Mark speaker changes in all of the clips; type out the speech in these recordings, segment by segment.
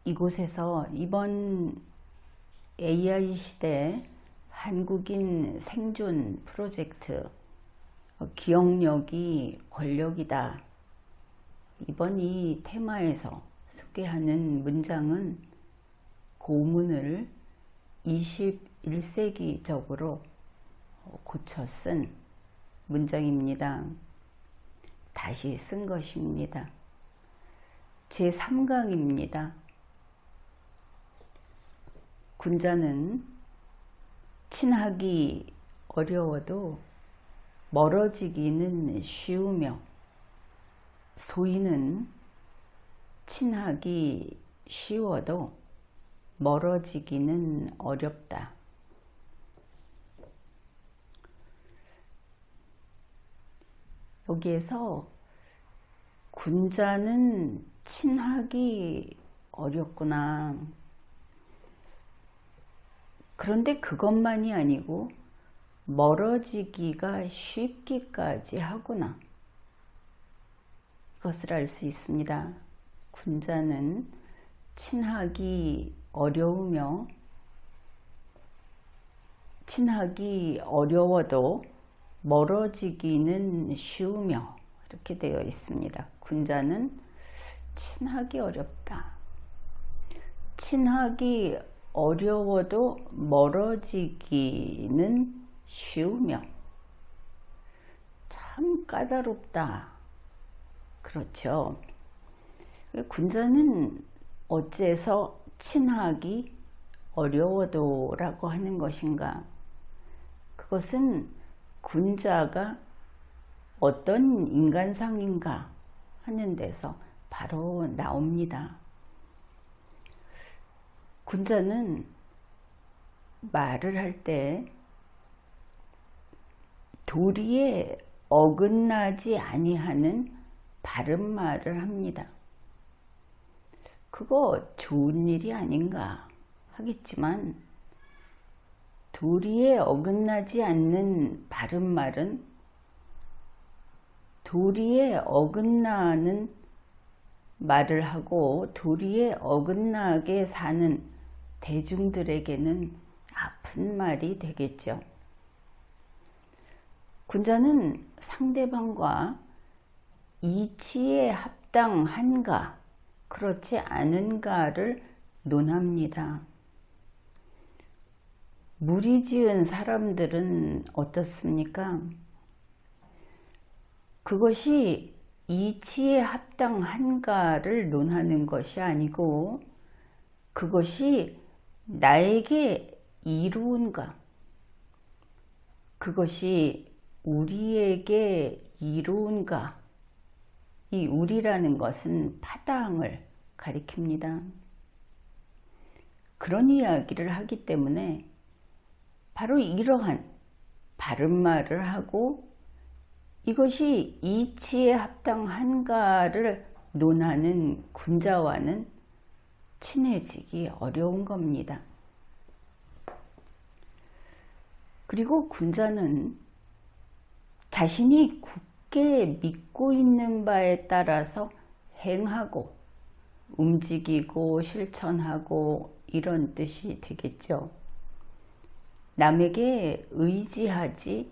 Speaker 1: 이곳에서 이번 AI 시대 한국인 생존 프로젝트 기억력이 권력이다. 이번 이 테마에서 소개하는 문장은 고문을 21세기적으로 고쳐 쓴 문장입니다. 다시 쓴 것입니다. 제3강입니다. 군자는 친하기 어려워도 멀어지기는 쉬우며 소인은 친하기 쉬워도 멀어지기는 어렵다. 여기에서 군자는 친하기 어렵구나. 그런데 그것만이 아니고 멀어지기가 쉽기까지 하구나. 이것을 알 수 있습니다. 군자는 친하기 어려우며 친하기 어려워도 멀어지기는 쉬우며 이렇게 되어 있습니다. 군자는 친하기 어렵다. 친하기 어려워도 멀어지기는 쉬우며 참 까다롭다. 그렇죠. 군자는 어째서 친하기 어려워도 라고 하는 것인가? 그것은 군자가 어떤 인간상인가 하는 데서 바로 나옵니다. 군자는 말을 할 때 도리에 어긋나지 아니하는 바른 말을 합니다. 그거 좋은 일이 아닌가 하겠지만 도리에 어긋나지 않는 바른 말은 도리에 어긋나는 말을 하고 도리에 어긋나게 사는 대중들에게는 아픈 말이 되겠죠. 군자는 상대방과 이치에 합당한가 그렇지 않은가를 논합니다. 무리지은 사람들은 어떻습니까? 그것이 이치에 합당한가를 논하는 것이 아니고 그것이 나에게 이로운가, 그것이 우리에게 이로운가. 이 우리라는 것은 파당을 가리킵니다. 그런 이야기를 하기 때문에 바로 이러한 바른 말을 하고 이것이 이치에 합당한가를 논하는 군자와는 친해지기 어려운 겁니다. 그리고 군자는 자신이 굳게 믿고 있는 바에 따라서 행하고 움직이고 실천하고 이런 뜻이 되겠죠. 남에게 의지하지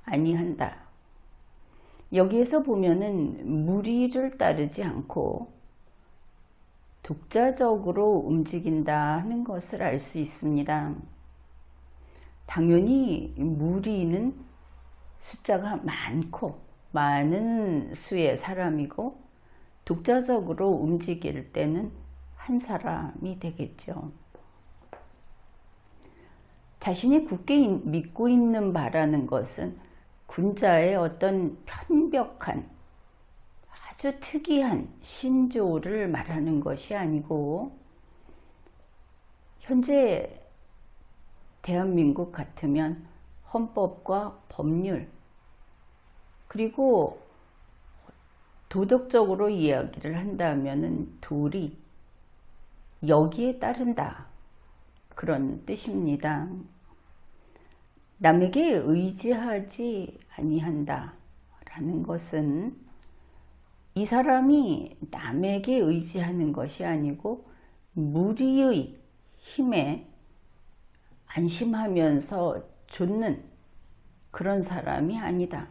Speaker 1: 아니한다. 여기에서 보면은 무리를 따르지 않고 독자적으로 움직인다 하는 것을 알 수 있습니다. 당연히 무리는 숫자가 많고 많은 수의 사람이고 독자적으로 움직일 때는 한 사람이 되겠죠. 자신이 굳게 믿고 있는 바라는 것은 군자의 어떤 편벽한 아주 특이한 신조를 말하는 것이 아니고 현재 대한민국 같으면 헌법과 법률 그리고 도덕적으로 이야기를 한다면 도리 여기에 따른다 그런 뜻입니다. 남에게 의지하지 아니한다 라는 것은 이 사람이 남에게 의지하는 것이 아니고 무리의 힘에 안심하면서 좇는 그런 사람이 아니다.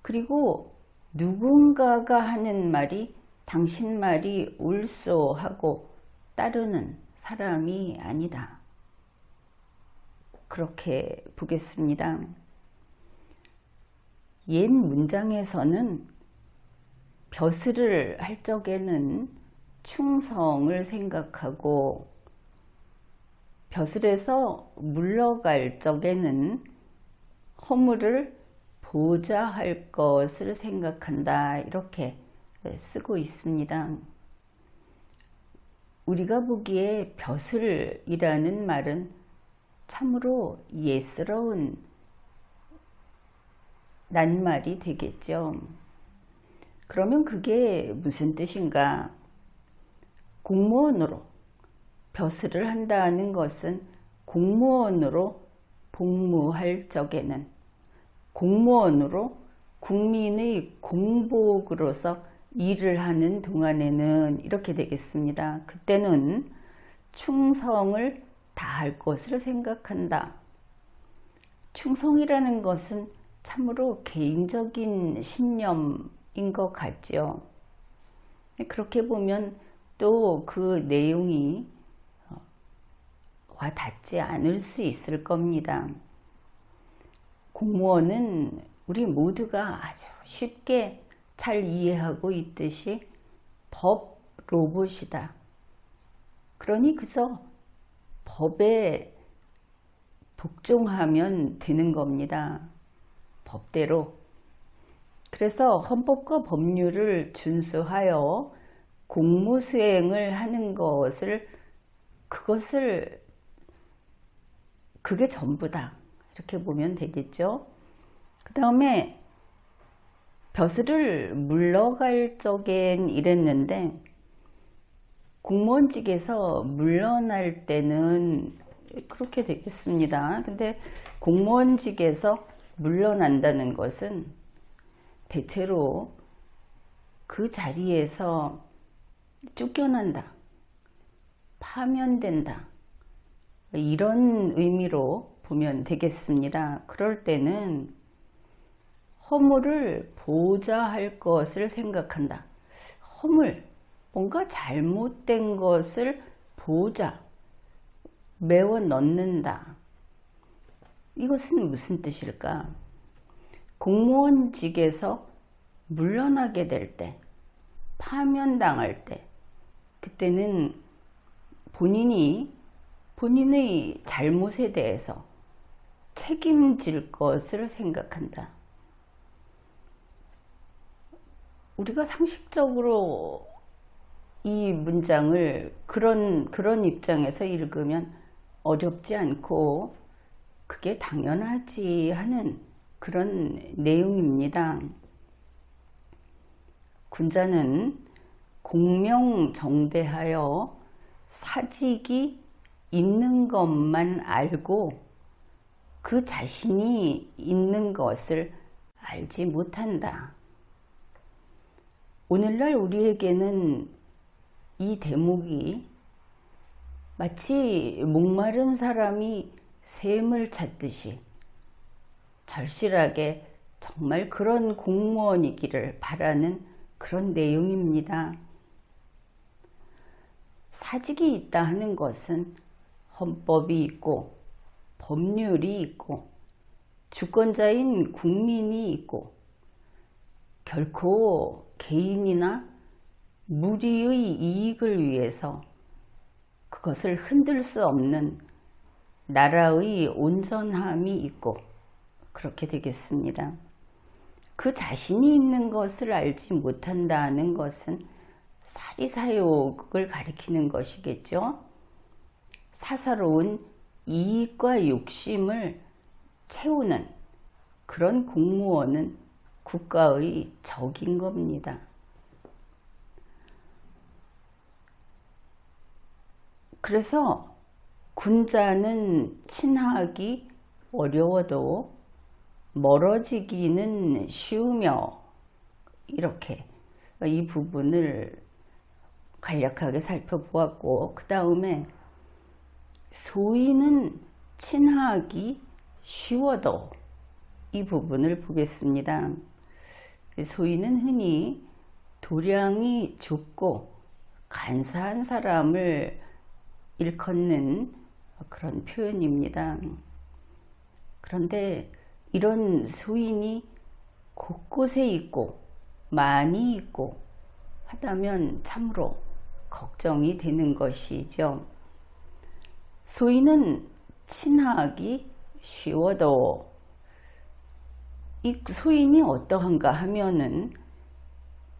Speaker 1: 그리고 누군가가 하는 말이 당신 말이 옳소 하고 따르는 사람이 아니다. 그렇게 보겠습니다. 옛 문장에서는 벼슬을 할 적에는 충성을 생각하고 벼슬에서 물러갈 적에는 허물을 보좌할 것을 생각한다. 이렇게 쓰고 있습니다. 우리가 보기에 벼슬이라는 말은 참으로 예스러운 낱말이 되겠죠. 그러면 그게 무슨 뜻인가? 공무원으로 벼슬을 한다는 것은 공무원으로 복무할 적에는, 공무원으로 국민의 공복으로서 일을 하는 동안에는 이렇게 되겠습니다. 그때는 충성을 다할 것을 생각한다. 충성이라는 것은 참으로 개인적인 신념인 것 같죠. 그렇게 보면 또 그 내용이 와 닿지 않을 수 있을 겁니다. 공무원은 우리 모두가 아주 쉽게 잘 이해하고 있듯이 법 로봇이다. 그러니 그저 법에 복종하면 되는 겁니다. 법대로. 그래서 헌법과 법률을 준수하여 공무 수행을 하는 그게 전부다. 이렇게 보면 되겠죠. 그 다음에 벼슬을 물러갈 적엔 이랬는데 공무원직에서 물러날 때는 그렇게 되겠습니다. 근데 공무원직에서 물러난다는 것은 대체로 그 자리에서 쫓겨난다, 파면된다, 이런 의미로 보면 되겠습니다. 그럴 때는 허물을 보좌할 것을 생각한다. 허물, 뭔가 잘못된 것을 메워 넣는다. 이것은 무슨 뜻일까? 공무원직에서 물러나게 될 때, 파면당할 때, 그때는 본인의 잘못에 대해서 책임질 것을 생각한다. 우리가 상식적으로 이 문장을 그런 입장에서 읽으면 어렵지 않고 그게 당연하지 하는 그런 내용입니다. 군자는 공명정대하여 사직이 있는 것만 알고 그 자신이 있는 것을 알지 못한다. 오늘날 우리에게는 이 대목이 마치 목마른 사람이 샘을 찾듯이 절실하게 정말 그런 공무원이기를 바라는 그런 내용입니다. 사직이 있다 하는 것은 헌법이 있고 법률이 있고 주권자인 국민이 있고 결코 개인이나 무리의 이익을 위해서 그것을 흔들 수 없는 나라의 온전함이 있고 그렇게 되겠습니다. 그 자신이 있는 것을 알지 못한다는 것은 사리사욕을 가리키는 것이겠죠. 사사로운 이익과 욕심을 채우는 그런 공무원은 국가의 적인 겁니다. 그래서 군자는 친하기 어려워도 멀어지기는 쉬우며 이렇게 이 부분을 간략하게 살펴보았고, 그 다음에 소인은 친하기 쉬워도 이 부분을 보겠습니다. 소인은 흔히 도량이 좁고 간사한 사람을 일컫는 그런 표현입니다. 그런데 이런 소인이 곳곳에 있고 많이 있고 하다면 참으로 걱정이 되는 것이죠. 소인은 친하기 쉬워도, 이 소인이 어떠한가 하면은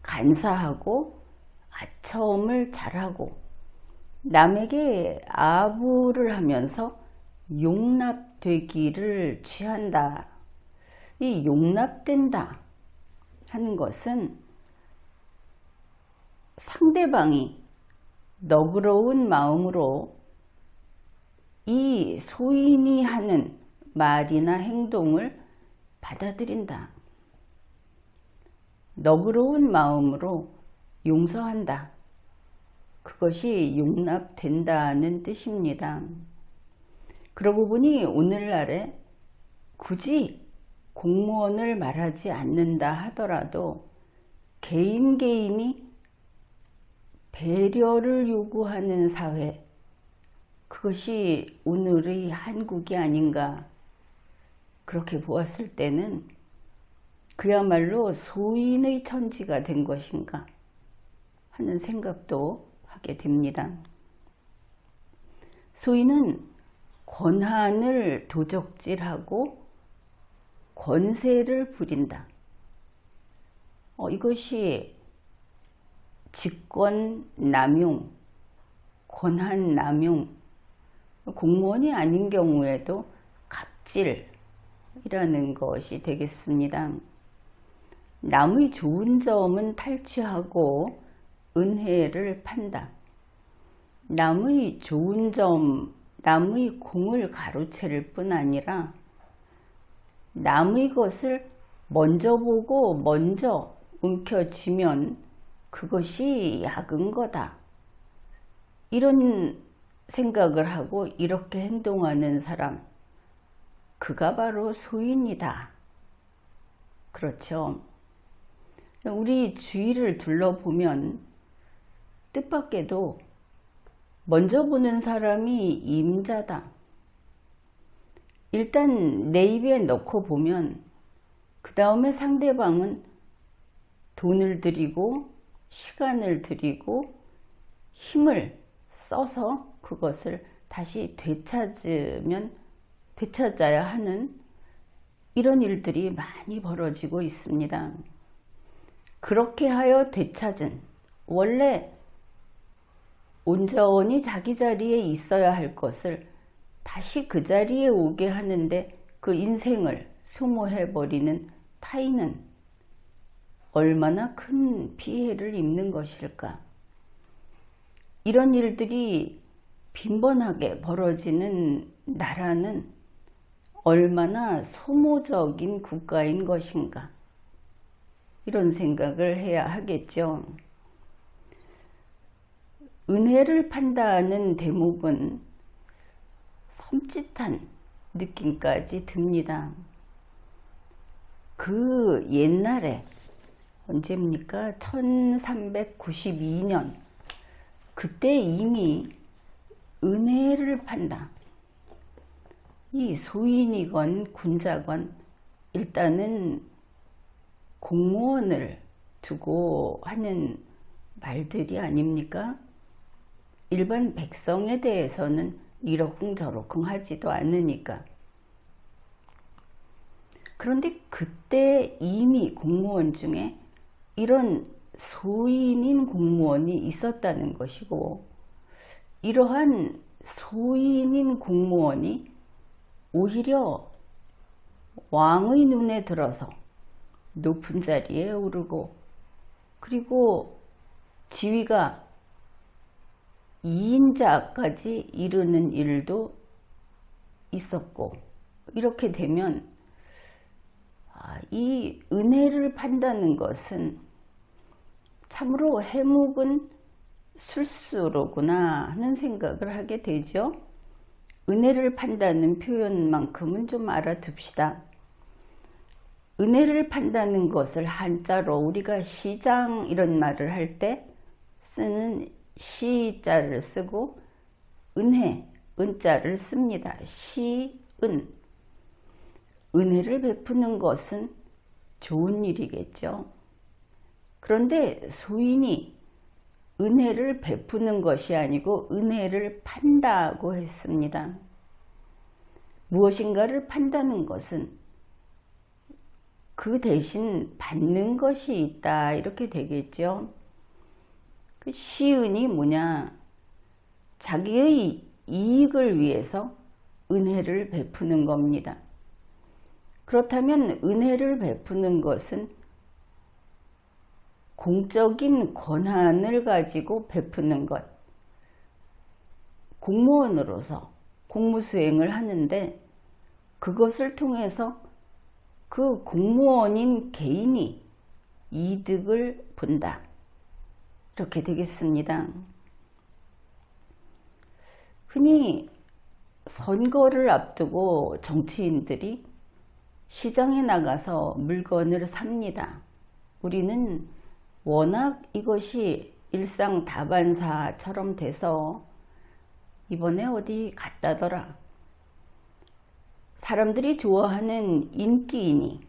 Speaker 1: 간사하고 아첨을 잘하고 남에게 아부를 하면서 용납되기를 취한다. 이 용납된다 하는 것은 상대방이 너그러운 마음으로 이 소인이 하는 말이나 행동을 받아들인다. 너그러운 마음으로 용서한다. 그것이 용납된다는 뜻입니다. 그러고 보니 오늘날에 굳이 공무원을 말하지 않는다 하더라도 개인이 배려를 요구하는 사회, 그것이 오늘의 한국이 아닌가. 그렇게 보았을 때는 그야말로 소인의 천지가 된 것인가 하는 생각도 하게 됩니다. 소인은 권한을 도적질하고 권세를 부린다. 이것이 직권 남용, 권한 남용, 공무원이 아닌 경우에도 갑질이라는 것이 되겠습니다. 남의 좋은 점은 탈취하고 은혜를 판다. 남의 좋은 점, 남의 공을 가로채를 뿐 아니라 남의 것을 먼저 보고 먼저 움켜쥐면 그것이 약은 거다. 이런 생각을 하고 이렇게 행동하는 사람, 그가 바로 소인이다. 그렇죠. 우리 주위를 둘러보면 뜻밖에도 먼저 보는 사람이 임자다. 일단 내 입에 넣고 보면 그 다음에 상대방은 돈을 들이고 시간을 들이고 힘을 써서 그것을 다시 되찾아야 하는 이런 일들이 많이 벌어지고 있습니다. 그렇게 하여 되찾은, 원래 온전히 자기 자리에 있어야 할 것을 다시 그 자리에 오게 하는데 그 인생을 소모해버리는 타인은 얼마나 큰 피해를 입는 것일까. 이런 일들이 빈번하게 벌어지는 나라는 얼마나 소모적인 국가인 것인가. 이런 생각을 해야 하겠죠. 은혜를 판다는 대목은 섬찟한 느낌까지 듭니다. 그 옛날에 언제입니까? 1392년 그때 이미 은혜를 판다. 이 소인이건 군자건 일단은 공무원을 두고 하는 말들이 아닙니까? 일반 백성에 대해서는 이러쿵저러쿵 하지도 않으니까. 그런데 그때 이미 공무원 중에 이런 소인인 공무원이 있었다는 것이고, 이러한 소인인 공무원이 오히려 왕의 눈에 들어서 높은 자리에 오르고, 그리고 지위가 2인자까지 이르는 일도 있었고, 이렇게 되면 이 은혜를 판다는 것은 참으로 해묵은 술수로구나 하는 생각을 하게 되죠. 은혜를 판다는 표현만큼은 좀 알아둡시다. 은혜를 판다는 것을 한자로 우리가 시장 이런 말을 할 때 쓰는 시자를 쓰고 은혜, 은자를 씁니다. 시은. 은혜를 베푸는 것은 좋은 일이겠죠. 그런데 소인이 은혜를 베푸는 것이 아니고 은혜를 판다고 했습니다. 무엇인가를 판다는 것은 그 대신 받는 것이 있다 이렇게 되겠죠. 그 시은이 뭐냐? 자기의 이익을 위해서 은혜를 베푸는 겁니다. 그렇다면 은혜를 베푸는 것은 공적인 권한을 가지고 베푸는 것. 공무원으로서 공무수행을 하는데 그것을 통해서 그 공무원인 개인이 이득을 본다. 이렇게 되겠습니다. 흔히 선거를 앞두고 정치인들이 시장에 나가서 물건을 삽니다. 우리는 워낙 이것이 일상다반사처럼 돼서 이번에 어디 갔다더라. 사람들이 좋아하는 인기인이,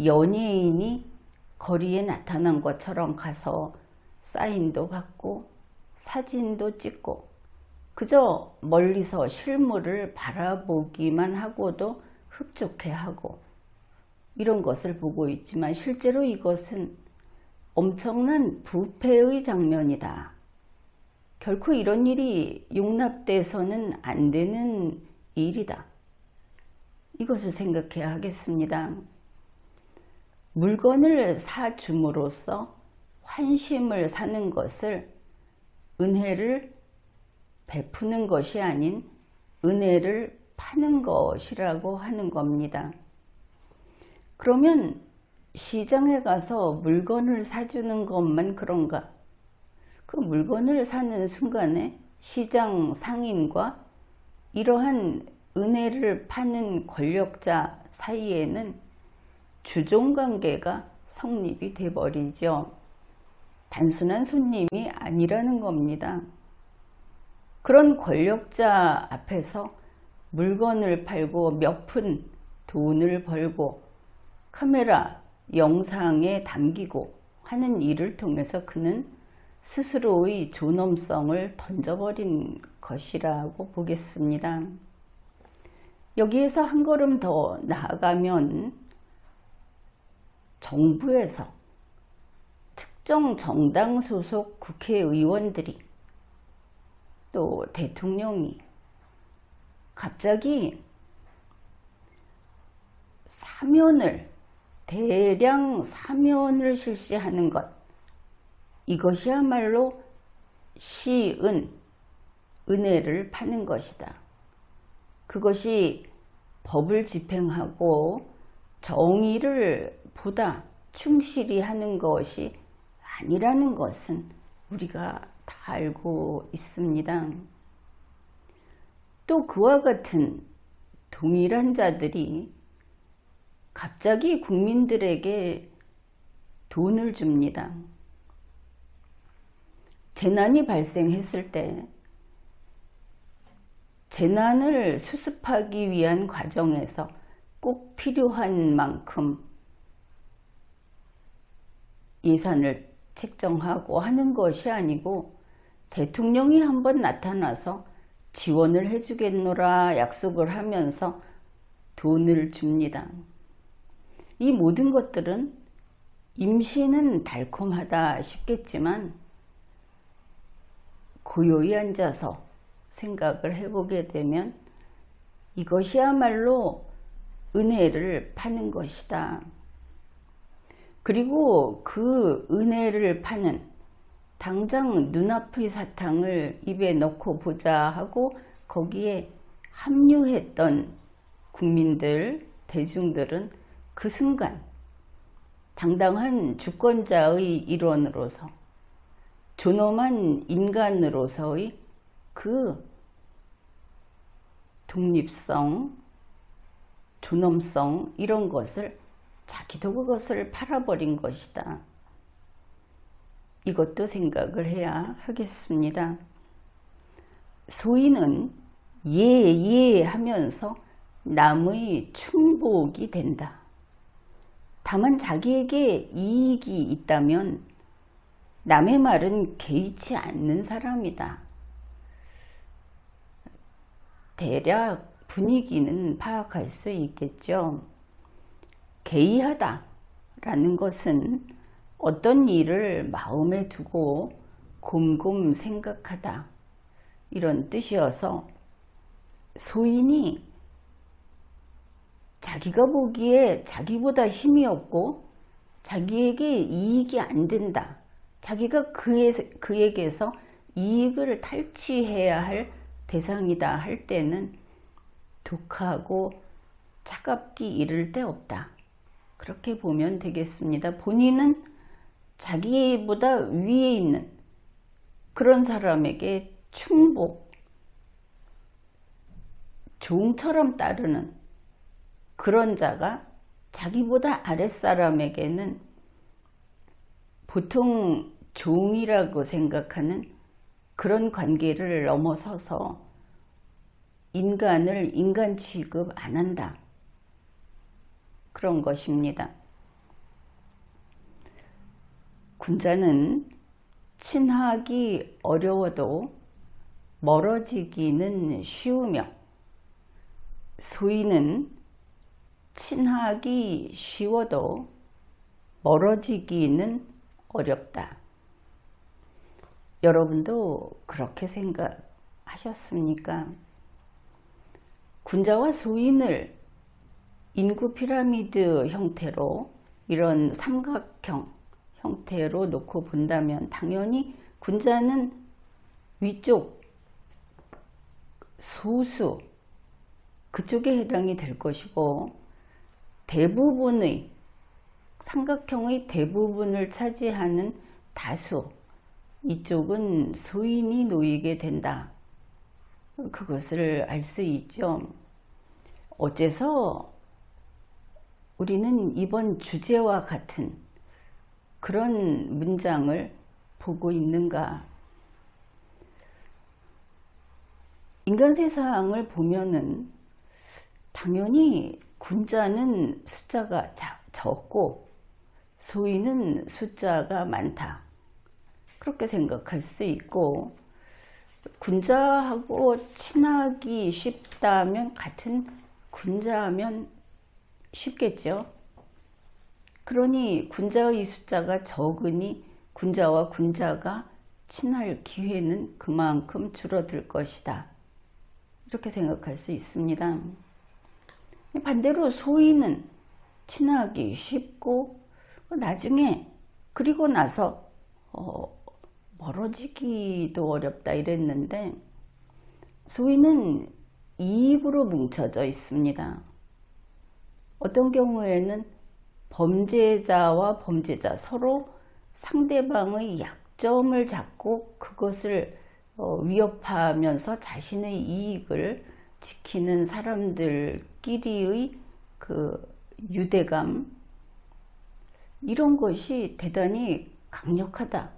Speaker 1: 연예인이 거리에 나타난 것처럼 가서 사인도 받고 사진도 찍고 그저 멀리서 실물을 바라보기만 하고도 흡족해하고 이런 것을 보고 있지만 실제로 이것은 엄청난 부패의 장면이다. 결코 이런 일이 용납돼서는 안 되는 일이다. 이것을 생각해야 하겠습니다. 물건을 사줌으로써 환심을 사는 것을 은혜를 베푸는 것이 아닌 은혜를 파는 것이라고 하는 겁니다. 그러면 시장에 가서 물건을 사주는 것만 그런가? 그 물건을 사는 순간에 시장 상인과 이러한 은혜를 파는 권력자 사이에는 주종관계가 성립이 돼버리죠. 단순한 손님이 아니라는 겁니다. 그런 권력자 앞에서 물건을 팔고 몇 푼 돈을 벌고 카메라, 영상에 담기고 하는 일을 통해서 그는 스스로의 존엄성을 던져버린 것이라고 보겠습니다. 여기에서 한 걸음 더 나아가면 정부에서 특정 정당 소속 국회의원들이 또 대통령이 갑자기 대량 사면을 실시하는 것, 이것이야말로 시은, 은혜를 파는 것이다. 그것이 법을 집행하고 정의를 보다 충실히 하는 것이 아니라는 것은 우리가 다 알고 있습니다. 또 그와 같은 동일한 자들이 갑자기 국민들에게 돈을 줍니다. 재난이 발생했을 때 재난을 수습하기 위한 과정에서 꼭 필요한 만큼 예산을 책정하고 하는 것이 아니고 대통령이 한번 나타나서 지원을 해주겠노라 약속을 하면서 돈을 줍니다. 이 모든 것들은 임시는 달콤하다 싶겠지만 고요히 앉아서 생각을 해보게 되면 이것이야말로 은혜를 파는 것이다. 그리고 그 은혜를 파는 당장 눈앞의 사탕을 입에 넣고 보자 하고 거기에 합류했던 국민들, 대중들은 그 순간 당당한 주권자의 일원으로서 존엄한 인간으로서의 그 독립성, 존엄성 이런 것을 자기도 그것을 팔아버린 것이다. 이것도 생각을 해야 하겠습니다. 소인은 예 하면서 남의 충복이 된다. 다만 자기에게 이익이 있다면 남의 말은 개의치 않는 사람이다. 대략 분위기는 파악할 수 있겠죠. 개의하다 라는 것은 어떤 일을 마음에 두고 곰곰 생각하다 이런 뜻이어서 소인이 자기가 보기에 자기보다 힘이 없고 자기에게 이익이 안 된다. 자기가 그에게서 이익을 탈취해야 할 대상이다 할 때는 독하고 차갑기 이를 데 없다. 그렇게 보면 되겠습니다. 본인은 자기보다 위에 있는 그런 사람에게 충복, 종처럼 따르는 그런 자가 자기보다 아랫사람에게는 보통 종이라고 생각하는 그런 관계를 넘어서서 인간을 인간 취급 안 한다. 그런 것입니다. 군자는 친하기 어려워도 멀어지기는 쉬우며 소인은 친하기 쉬워도 멀어지기는 어렵다. 여러분도 그렇게 생각하셨습니까? 군자와 소인을 인구 피라미드 형태로 이런 삼각형 형태로 놓고 본다면 당연히 군자는 위쪽 소수 그쪽에 해당이 될 것이고 대부분의 삼각형의 대부분을 차지하는 다수 이쪽은 소인이 놓이게 된다. 그것을 알 수 있죠. 어째서 우리는 이번 주제와 같은 그런 문장을 보고 있는가? 인간 세상을 보면은 당연히 군자는 숫자가 적고 소인은 숫자가 많다. 그렇게 생각할 수 있고 군자하고 친하기 쉽다면 같은 군자하면 쉽겠죠. 그러니 군자의 숫자가 적으니 군자와 군자가 친할 기회는 그만큼 줄어들 것이다. 이렇게 생각할 수 있습니다. 반대로 소인은 친하기 쉽고 나중에 그리고 나서 멀어지기도 어렵다 이랬는데 소인은 이익으로 뭉쳐져 있습니다. 어떤 경우에는 범죄자와 범죄자 서로 상대방의 약점을 잡고 그것을 위협하면서 자신의 이익을 지키는 사람들끼리의 그 유대감 이런 것이 대단히 강력하다.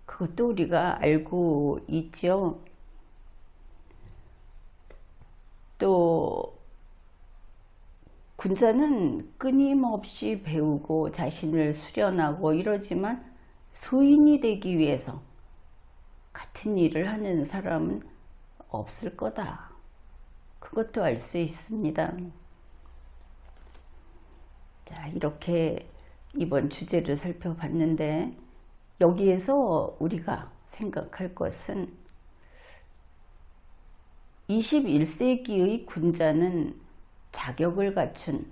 Speaker 1: 그것도 우리가 알고 있죠. 또 군자는 끊임없이 배우고 자신을 수련하고 이러지만 소인이 되기 위해서 같은 일을 하는 사람은 없을 거다. 그것도 알 수 있습니다. 자, 이렇게 이번 주제를 살펴봤는데 여기에서 우리가 생각할 것은 21세기의 군자는 자격을 갖춘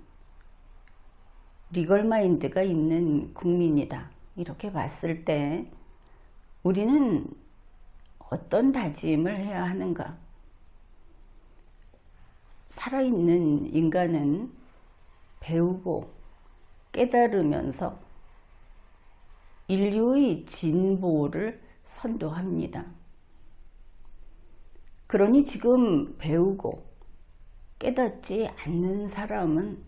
Speaker 1: 리걸마인드가 있는 국민이다. 이렇게 봤을 때 우리는 어떤 다짐을 해야 하는가? 살아있는 인간은 배우고 깨달으면서 인류의 진보를 선도합니다. 그러니 지금 배우고 깨닫지 않는 사람은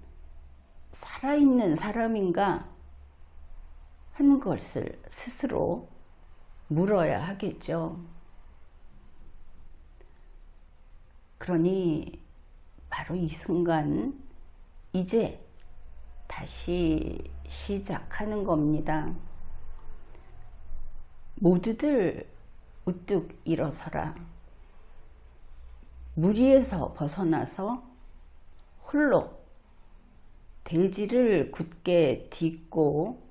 Speaker 1: 살아있는 사람인가 하는 것을 스스로 물어야 하겠죠. 그러니 바로 이 순간 이제 다시 시작하는 겁니다. 모두들 우뚝 일어서라. 무리에서 벗어나서 홀로 대지를 굳게 딛고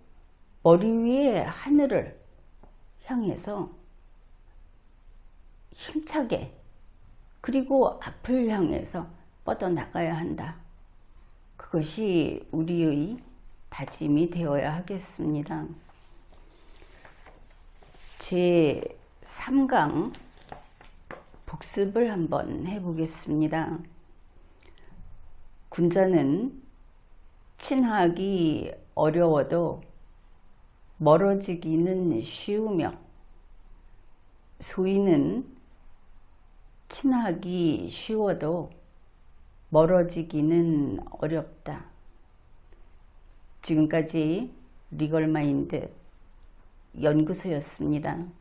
Speaker 1: 머리 위에 하늘을 향해서 힘차게 그리고 앞을 향해서 뻗어나가야 한다. 그것이 우리의 다짐이 되어야 하겠습니다. 제 3강 복습을 한번 해보겠습니다. 군자는 친하기 어려워도 멀어지기는 쉬우며 소인은 친하기 쉬워도 멀어지기는 어렵다. 지금까지 리걸마인드 연구소였습니다.